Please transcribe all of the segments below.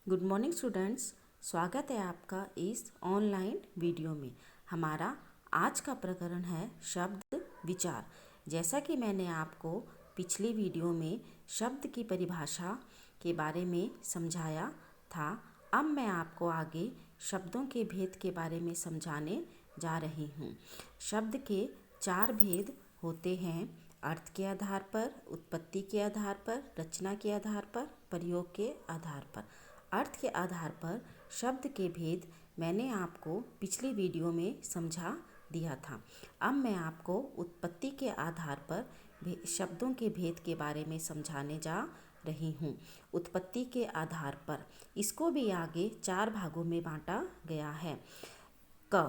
Good morning students. स्वागत है आपका इस ऑनलाइन वीडियो में। हमारा आज का प्रकरण है शब्द विचार। जैसा कि मैंने आपको पिछली वीडियो में शब्द की परिभाषा के बारे में समझाया था, अब मैं आपको आगे शब्दों के भेद के बारे में समझाने जा रही हूँ। शब्द के 4 भेद होते हैं: अर्थ के आधार पर, उत्पत्ति के आधार पर, रचना के आधार पर, प्रयोग के आधार पर। अर्थ के आधार पर शब्द के भेद मैंने आपको पिछली वीडियो में समझा दिया था। अब मैं आपको उत्पत्ति के आधार पर शब्दों के भेद के बारे में समझाने जा रही हूँ। उत्पत्ति के आधार पर इसको भी आगे 4 भागों में बांटा गया है। क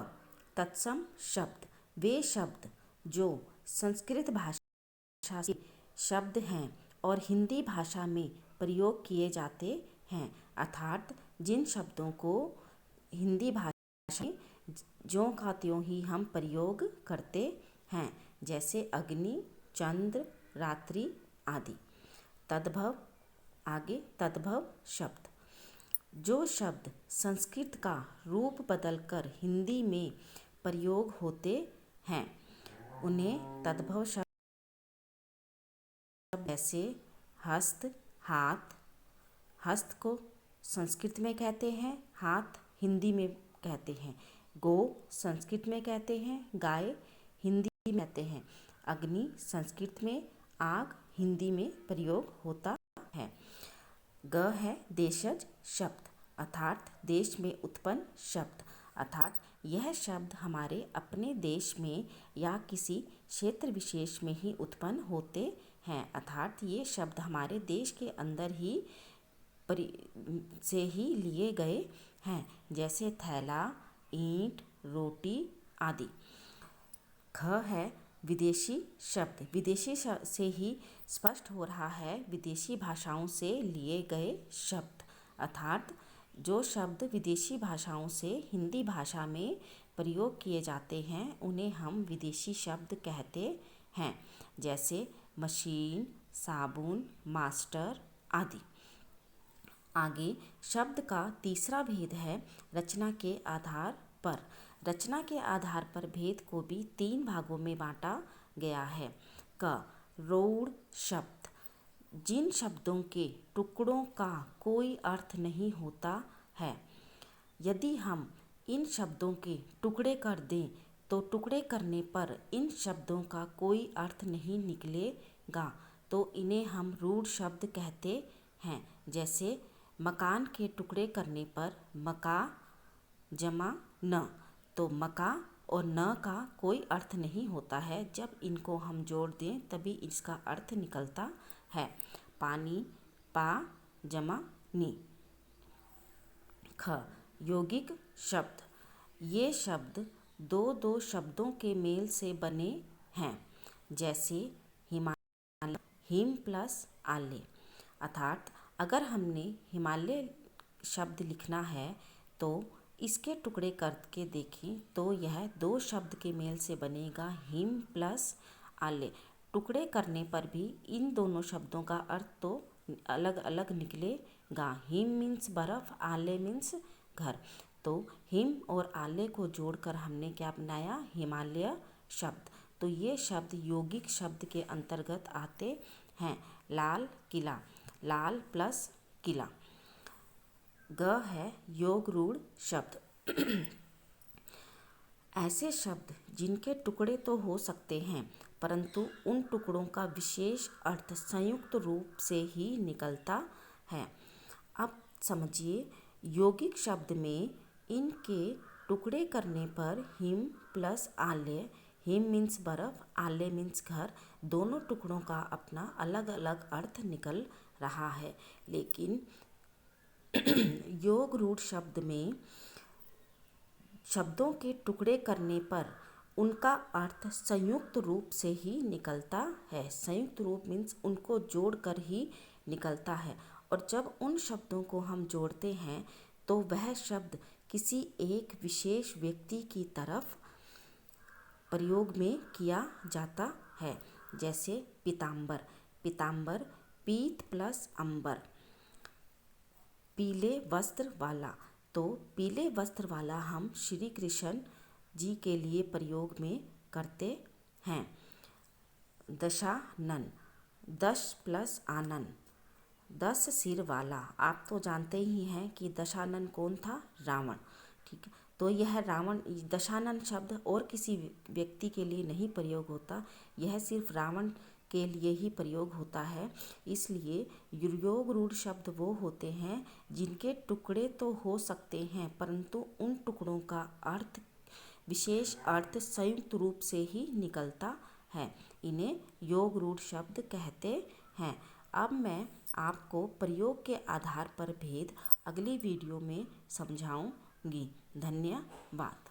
तत्सम शब्द, वे शब्द जो संस्कृत भाषा से शब्द हैं और हिंदी भाषा में प्रयोग किए जाते हैं, अर्थात जिन शब्दों को हिंदी भाषा में ज्यों का त्यों ही हम प्रयोग करते हैं, जैसे अग्नि, चंद्र, रात्रि आदि। तद्भव, आगे तद्भव शब्द, जो शब्द संस्कृत का रूप बदलकर हिंदी में प्रयोग होते हैं उन्हें तद्भव शब्द, जैसे हस्त, हाथ। हस्त को संस्कृत में कहते हैं, हाथ हिंदी में कहते हैं। गो संस्कृत में कहते हैं, गाय हिंदी में कहते हैं। अग्नि संस्कृत में आग, हिंदी में प्रयोग होता है। ग है देशज शब्द, अर्थात देश में उत्पन्न शब्द, अर्थात यह शब्द हमारे अपने देश में या किसी क्षेत्र विशेष में ही उत्पन्न होते हैं, अर्थात ये शब्द हमारे देश के अंदर ही से ही लिए गए हैं, जैसे थैला, ईंट, रोटी आदि। ख है विदेशी शब्द, विदेशी से ही स्पष्ट हो रहा है विदेशी भाषाओं से लिए गए शब्द, अर्थात जो शब्द विदेशी भाषाओं से हिंदी भाषा में प्रयोग किए जाते हैं उन्हें हम विदेशी शब्द कहते हैं, जैसे मशीन, साबुन, मास्टर आदि। आगे शब्द का तीसरा भेद है रचना के आधार पर। रचना के आधार पर भेद को भी 3 भागों में बांटा गया है। क रूढ़ शब्द, जिन शब्दों के टुकड़ों का कोई अर्थ नहीं होता है, यदि हम इन शब्दों के टुकड़े कर दें तो टुकड़े करने पर इन शब्दों का कोई अर्थ नहीं निकलेगा, तो इन्हें हम रूढ़ शब्द कहते हैं। जैसे मकान के टुकड़े करने पर मका जमा न, तो मका और न का कोई अर्थ नहीं होता है, जब इनको हम जोड़ दें तभी इसका अर्थ निकलता है। पानी पा जमा नी। ख यौगिक शब्द, ये शब्द दो शब्दों के मेल से बने हैं, जैसे हिमालय, हिम प्लस आले, अर्थात अगर हमने हिमालय शब्द लिखना है तो इसके टुकड़े करके देखें तो यह 2 शब्द के मेल से बनेगा, हिम प्लस आले। टुकड़े करने पर भी इन दोनों शब्दों का अर्थ तो अलग अलग निकलेगा। हिम मीन्स बर्फ़, आले मीन्स घर, तो हिम और आले को जोड़कर हमने क्या बनाया, हिमालय शब्द। तो ये शब्द यौगिक शब्द के अंतर्गत आते हैं। लाल किला, लाल प्लस किला। ग है योग रूढ़ शब्द, ऐसे शब्द जिनके टुकड़े तो हो सकते हैं परंतु उन टुकड़ों का विशेष अर्थ संयुक्त रूप से ही निकलता है। अब समझिए, यौगिक शब्द में इनके टुकड़े करने पर हिम प्लस आले, हिम मीन्स बर्फ़, आले मीन्स घर, दोनों टुकड़ों का अपना अलग अलग अर्थ निकल रहा है। लेकिन योग रूढ़ शब्द में शब्दों के टुकड़े करने पर उनका अर्थ संयुक्त रूप से ही निकलता है। संयुक्त रूप मीन्स उनको जोड़कर ही निकलता है, और जब उन शब्दों को हम जोड़ते हैं तो वह शब्द किसी एक विशेष व्यक्ति की तरफ प्रयोग में किया जाता है। जैसे पीताम्बर, पीताम्बर पीत प्लस अंबर, पीले वस्त्र वाला। तो पीले वस्त्र वाला हम श्री कृष्ण जी के लिए प्रयोग में करते हैं। दशानन, 10 प्लस आनन, 10 सिर वाला। आप तो जानते ही हैं कि दशानन कौन था? रावण। ठीक है, तो यह रावण, दशानन शब्द और किसी व्यक्ति के लिए नहीं प्रयोग होता, यह सिर्फ रावण के लिए ही प्रयोग होता है। इसलिए योग रूढ़ शब्द वो होते हैं जिनके टुकड़े तो हो सकते हैं, परंतु उन टुकड़ों का अर्थ, विशेष अर्थ संयुक्त रूप से ही निकलता है। इन्हें योग रूढ़ शब्द कहते हैं। अब मैं आपको प्रयोग के आधार पर भेद अगली वीडियो में समझाऊंगी। धन्यवाद।